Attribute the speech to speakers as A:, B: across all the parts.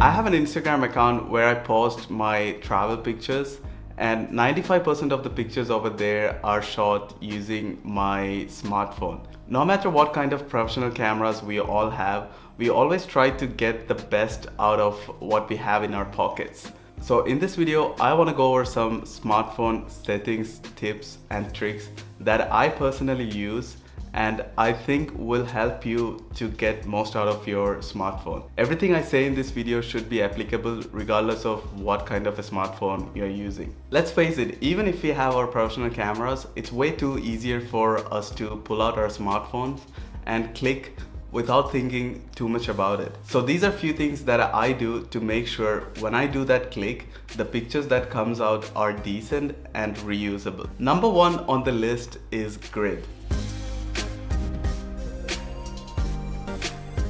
A: I have an Instagram account where I post my travel pictures, and 95% of the pictures over there are shot using my smartphone. No matter what kind of professional cameras we all have, we always try to get the best out of what we have in our pockets. So in this video, I want to go over some smartphone settings, tips and tricks that I personally use and I think will help you to get most out of your smartphone. Everything I say in this video should be applicable regardless of what kind of a smartphone you're using. Let's face it, even if we have our professional cameras, it's way too easier for us to pull out our smartphones and click without thinking too much about it. So these are few things that I do to make sure when I do that click, the pictures that comes out are decent and reusable. Number one on the list is grid.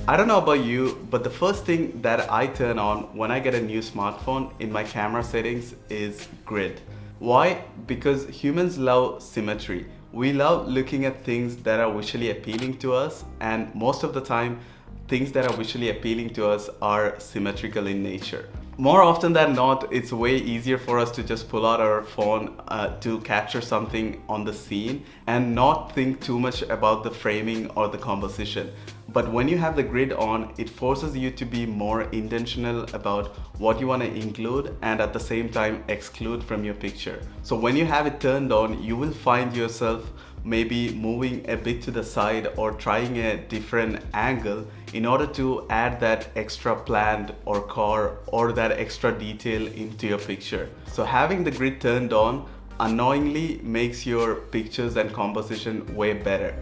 A: I don't know about you, but the first thing that I turn on when I get a new smartphone in my camera settings is grid. Why? Because humans love symmetry. We love looking at things that are visually appealing to us, and most of the time, things that are visually appealing to us are symmetrical in nature. More often than not, it's way easier for us to just pull out our phone to capture something on the scene and not think too much about the framing or the composition. But when you have the grid on, it forces you to be more intentional about what you want to include and at the same time exclude from your picture. So when you have it turned on, you will find yourself maybe moving a bit to the side or trying a different angle in order to add that extra plant or car or that extra detail into your picture. So having the grid turned on unknowingly makes your pictures and composition way better.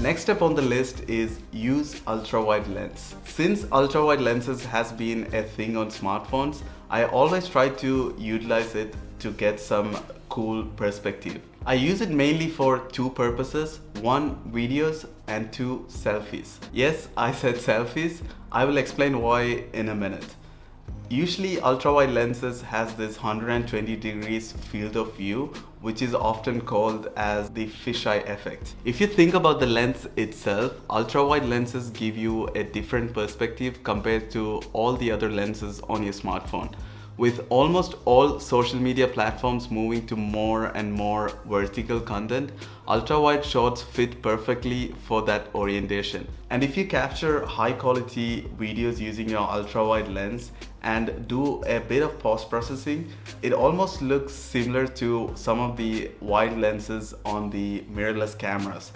A: Next up on the list is use ultra-wide lens. Since ultra-wide lenses has been a thing on smartphones, I always try to utilize it to get some cool perspective. I use it mainly for two purposes: one, videos, and two, selfies. Yes, I said selfies. I will explain why in a minute. Usually ultra-wide lenses has this 120 degrees field of view, which is often called as the fisheye effect. If you think about the lens itself, ultra-wide lenses give you a different perspective compared to all the other lenses on your smartphone. With almost all social media platforms moving to more and more vertical content, ultra-wide shots fit perfectly for that orientation. And if you capture high quality videos using your ultra-wide lens and do a bit of post-processing, it almost looks similar to some of the wide lenses on the mirrorless cameras.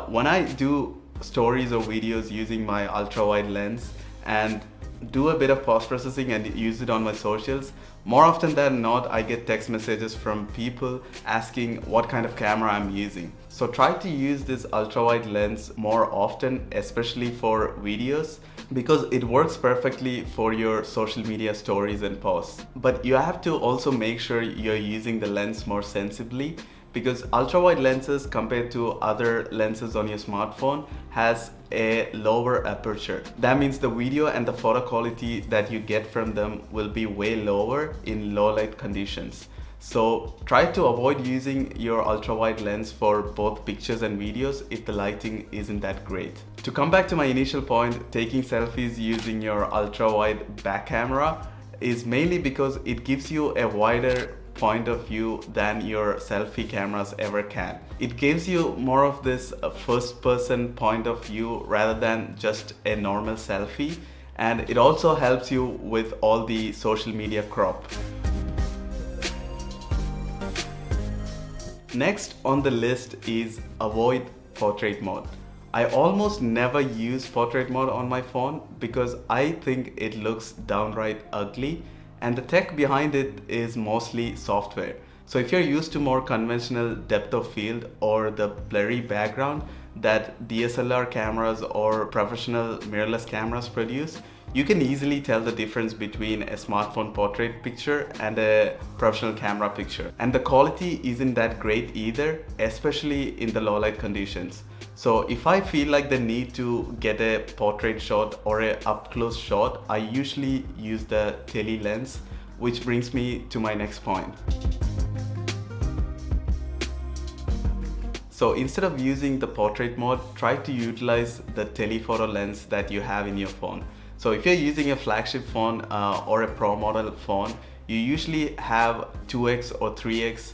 A: When I do stories or videos using my ultra-wide lens and do a bit of post-processing and use it on my socials, more often than not I get text messages from people asking what kind of camera I'm using. So try to use this ultra-wide lens more often, especially for videos, because it works perfectly for your social media stories and posts. But you have to also make sure you're using the lens more sensibly, because ultra-wide lenses compared to other lenses on your smartphone has a lower aperture. That means the video and the photo quality that you get from them will be way lower in low light conditions. So try to avoid using your ultra-wide lens for both pictures and videos if the lighting isn't that great. To come back to my initial point, taking selfies using your ultra-wide back camera is mainly because it gives you a wider point of view than your selfie cameras ever can. It gives you more of this first person point of view rather than just a normal selfie, and it also helps you with all the social media crop. Next on the list is avoid portrait mode. I almost never use portrait mode on my phone because I think it looks downright ugly, and the tech behind it is mostly software. So if you're used to more conventional depth of field or the blurry background that DSLR cameras or professional mirrorless cameras produce, you can easily tell the difference between a smartphone portrait picture and a professional camera picture. And the quality isn't that great either, especially in the low light conditions. So if I feel like the need to get a portrait shot or a up close shot, I usually use the tele lens, which brings me to my next point. So instead of using the portrait mode, try to utilize the telephoto lens that you have in your phone. So if you're using a flagship phone or a pro model phone, you usually have 2x or 3x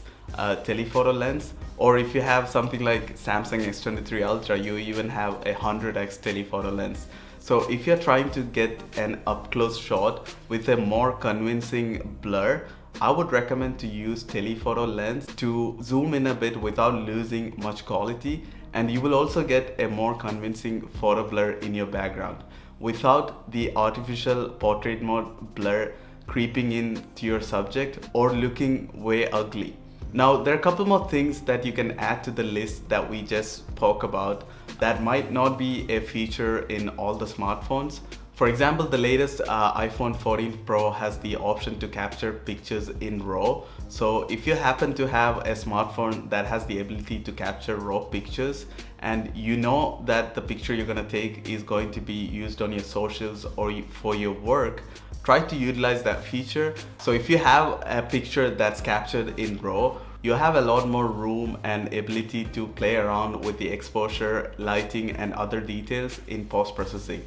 A: telephoto lens, or if you have something like Samsung S23 Ultra, you even have a 100x telephoto lens. So if you're trying to get an up-close shot with a more convincing blur, I would recommend to use telephoto lens to zoom in a bit without losing much quality, and you will also get a more convincing photo blur in your background without the artificial portrait mode blur creeping in to your subject or looking way ugly. Now, there are a couple more things that you can add to the list that we just spoke about that might not be a feature in all the smartphones. For example, the latest iPhone 14 Pro has the option to capture pictures in RAW. So if you happen to have a smartphone that has the ability to capture RAW pictures, and you know that the picture you're gonna take is going to be used on your socials or for your work, try to utilize that feature. So if you have a picture that's captured in RAW, you have a lot more room and ability to play around with the exposure, lighting, and other details in post-processing.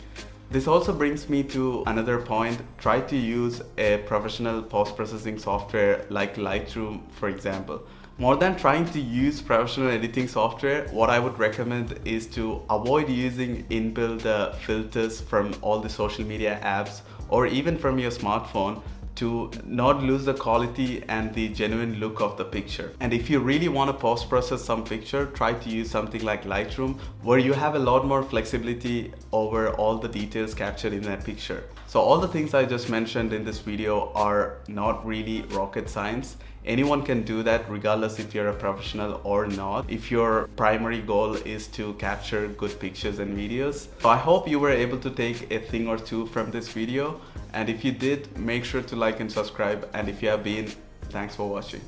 A: This also brings me to another point. Try to use a professional post-processing software like Lightroom, for example. More than trying to use professional editing software, what I would recommend is to avoid using inbuilt filters from all the social media apps or even from your smartphone to not lose the quality and the genuine look of the picture. And if you really want to post-process some picture, try to use something like Lightroom, where you have a lot more flexibility over all the details captured in that picture. So all the things I just mentioned in this video are not really rocket science. Anyone can do that regardless if you're a professional or not, if your primary goal is to capture good pictures and videos. So I hope you were able to take a thing or two from this video, and if you did, make sure to like and subscribe, and if you have been, thanks for watching.